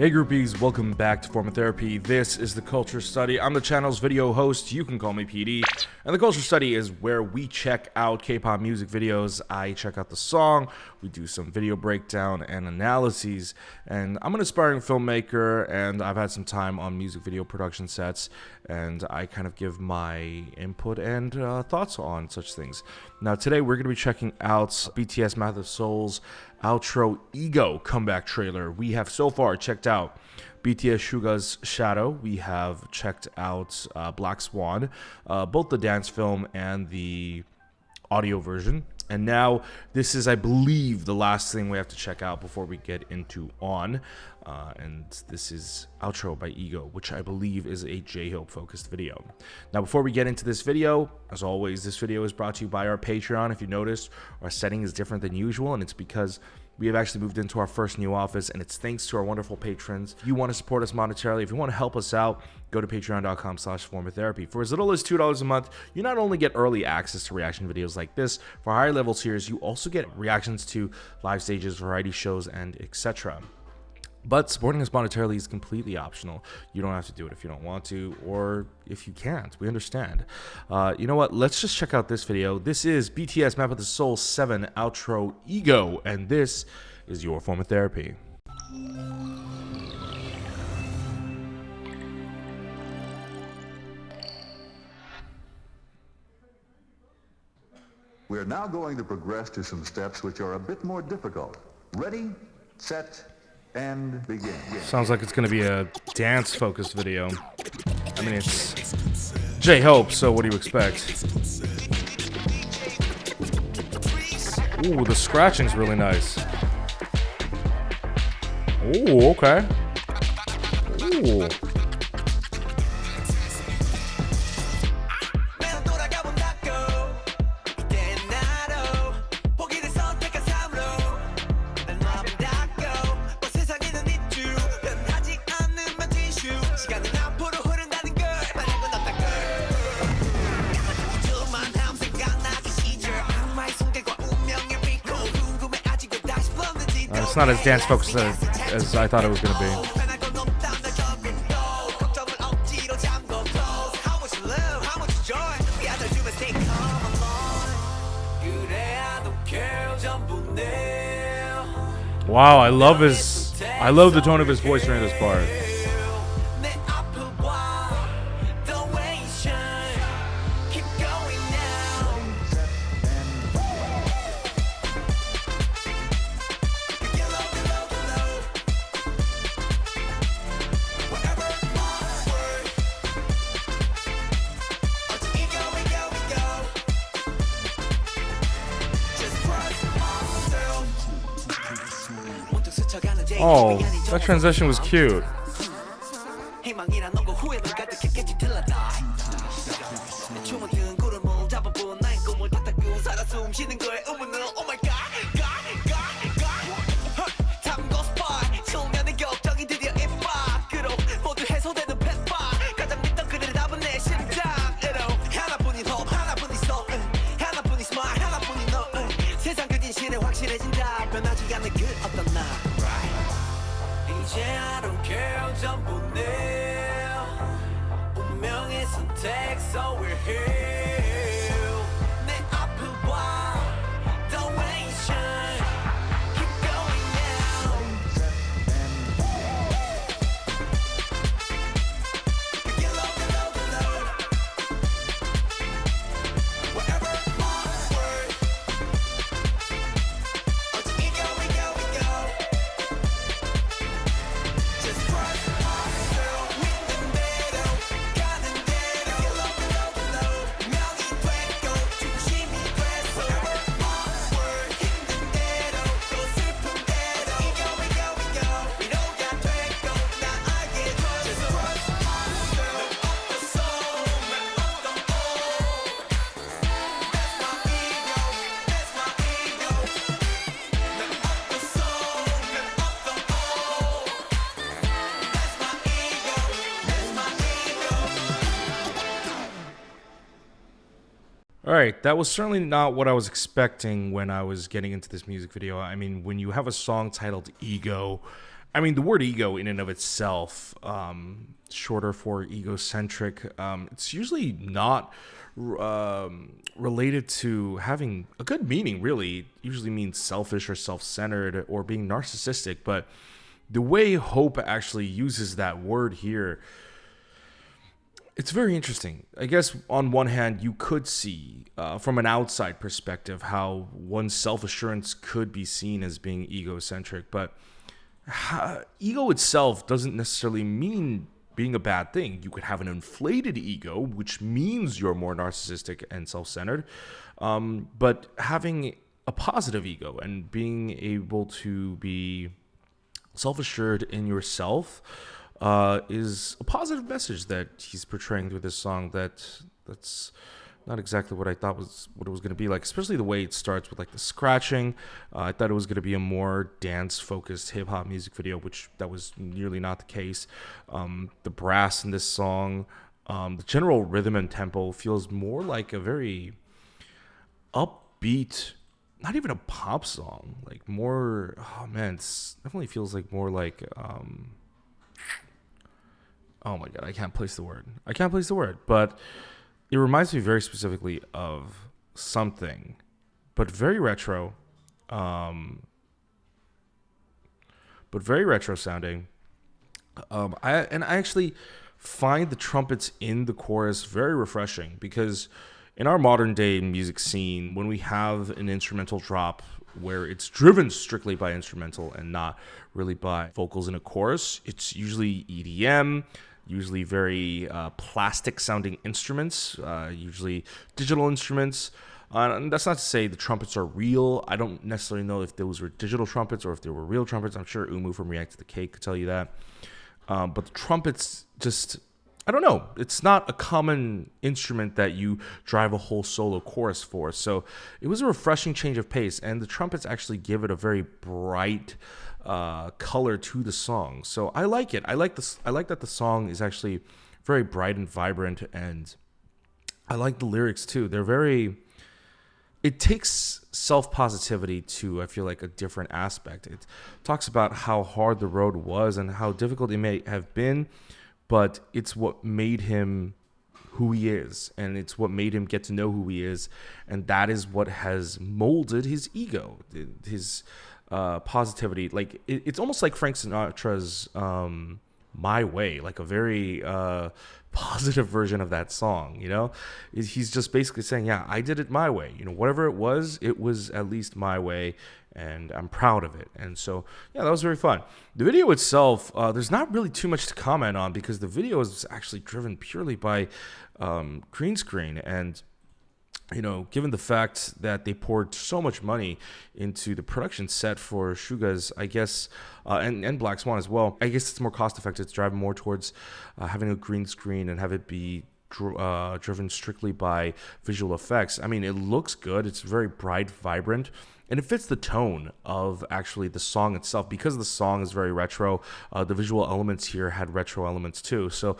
Hey groupies, welcome back to Form of Therapy. This is the Culture Study. I'm the channel's video host. You can call me PD. And the Culture Study is where we check out K-pop music videos. I check out the song, we do some video breakdown and analyses. And I'm an aspiring filmmaker, and I've had some time on music video production sets, and I kind of give my input and thoughts on such things. Now today we're going to be checking out BTS Math of Soul's outro Ego comeback trailer. We have so far checked out BTS Suga's Shadow. We have checked out Black Swan, both the dance film and the audio version. And now this is, I believe, the last thing we have to check out before we get into On. And this is Outro by Ego, which I believe is a J-Hope focused video. Now, before we get into this video, as always, this video is brought to you by our Patreon. If you noticed, our setting is different than usual, and it's because we have actually moved into our first new office, and it's thanks to our wonderful patrons. If you want to support us monetarily, if you want to help us out, go to patreon.com/formatherapy. For as little as $2 a month, you not only get early access to reaction videos like this, for higher level tiers, you also get reactions to live stages, variety shows, and etc. But supporting us monetarily is completely optional. You don't have to do it if you don't want to, or if you can't. We understand. You know what? Let's just check out this video. This is BTS Map of the Soul 7 Outro Ego, and this is your form of therapy. We are now going to progress to some steps which are a bit more difficult. Ready, set, and begin. Sounds like it's going to be a dance-focused video. I mean, it's J-Hope, so what do you expect? Ooh, the scratching's really nice. Ooh, okay. Ooh. It's not as dance focused as I thought it was going to be. Wow, I love the tone of his voice during this part. Oh, that transition was cute. I don't care, 전부 내 운명의 선택, so we're here. 내 앞을 봐, don't waste time, keep going now. Get low, wherever onward. We go. Alright, that was certainly not what I was expecting when I was getting into this music video. I mean, when you have a song titled Ego, I mean, the word ego in and of itself, shorter for egocentric, it's usually not related to having a good meaning, really. It usually means selfish or self-centered or being narcissistic. But the way Hope actually uses that word here, it's very interesting. I guess on one hand, you could see from an outside perspective how one's self-assurance could be seen as being egocentric, but ego itself doesn't necessarily mean being a bad thing. You could have an inflated ego, which means you're more narcissistic and self-centered, but having a positive ego and being able to be self-assured in yourself is a positive message that he's portraying through this song. That's not exactly what I thought was what it was going to be like, especially the way it starts with like the scratching. I thought it was going to be a more dance-focused hip-hop music video, which that was nearly not the case. The brass in this song, the general rhythm and tempo feels more like a very upbeat, not even a pop song, like more, oh man, it definitely feels like more like, oh my God, I can't place the word, but it reminds me very specifically of something, but very retro sounding. I actually find the trumpets in the chorus very refreshing, because in our modern day music scene, when we have an instrumental drop where it's driven strictly by instrumental and not really by vocals in a chorus, it's usually EDM, usually very plastic sounding instruments, usually digital instruments. And that's not to say the trumpets are real. I don't necessarily know if those were digital trumpets or if they were real trumpets. I'm sure Umu from React to the Cake could tell you that. But the trumpets just, I don't know. It's not a common instrument that you drive a whole solo chorus for. So it was a refreshing change of pace. And the trumpets actually give it a very bright color to the song. So I like it. I like this. I like that the song is actually very bright and vibrant. And I like the lyrics too. They're very, it takes self-positivity to, I feel like, a different aspect. It talks about how hard the road was and how difficult it may have been, but it's what made him who he is, and it's what made him get to know who he is, and that is what has molded his ego, his positivity. Like it's almost like Frank Sinatra's My Way, like a very positive version of that song, you know? He's just basically saying, yeah, I did it my way. You know, whatever it was at least my way, and I'm proud of it. And so, yeah, that was very fun. The video itself, there's not really too much to comment on, because the video is actually driven purely by green screen. And you know, given the fact that they poured so much money into the production set for Suga's, I guess, and Black Swan as well, I guess it's more cost effective to drive more towards having a green screen and have it be driven strictly by visual effects. I mean, it looks good. It's very bright, vibrant, and it fits the tone of actually the song itself. Because the song is very retro, the visual elements here had retro elements too. So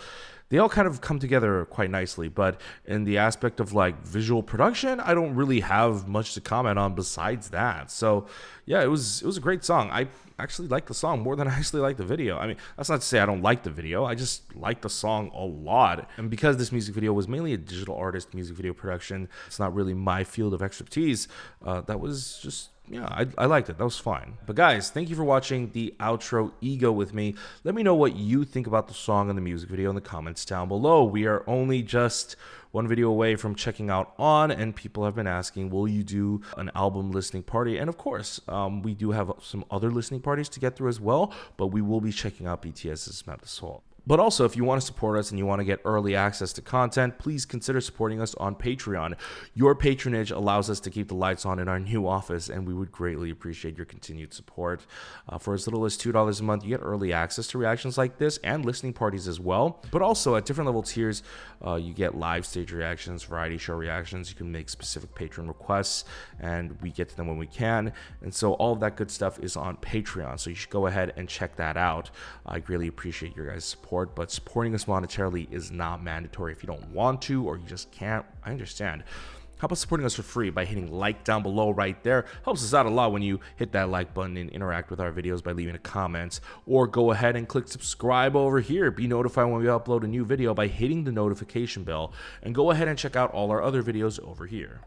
they all kind of come together quite nicely. But in the aspect of like visual production, I don't really have much to comment on besides that. So yeah, it was a great song. I actually like the song more than I actually like the video. I mean, that's not to say I don't like the video. I just like the song a lot. And because this music video was mainly a digital artist music video production, it's not really my field of expertise. That was just, yeah, I liked it. That was fine. But guys, thank you for watching the outro Ego with me. Let me know what you think about the song and the music video in the comments down below. We are only just one video away from checking out On, and people have been asking, will you do an album listening party? And of course, we do have some other listening parties to get through as well, but we will be checking out BTS's Map the Soul. But also, if you want to support us and you want to get early access to content, please consider supporting us on Patreon. Your patronage allows us to keep the lights on in our new office, and we would greatly appreciate your continued support. For as little as $2 a month, you get early access to reactions like this and listening parties as well. But also, at different level tiers, you get live stage reactions, variety show reactions. You can make specific patron requests, and we get to them when we can. And so all of that good stuff is on Patreon, so you should go ahead and check that out. I greatly appreciate your guys' support. But supporting us monetarily is not mandatory. If you don't want to or you just can't, I understand. How about supporting us for free by hitting like down below right there? Helps us out a lot when you hit that like button and interact with our videos by leaving a comment. Or go ahead and click subscribe over here. Be notified when we upload a new video by hitting the notification bell. And go ahead and check out all our other videos over here.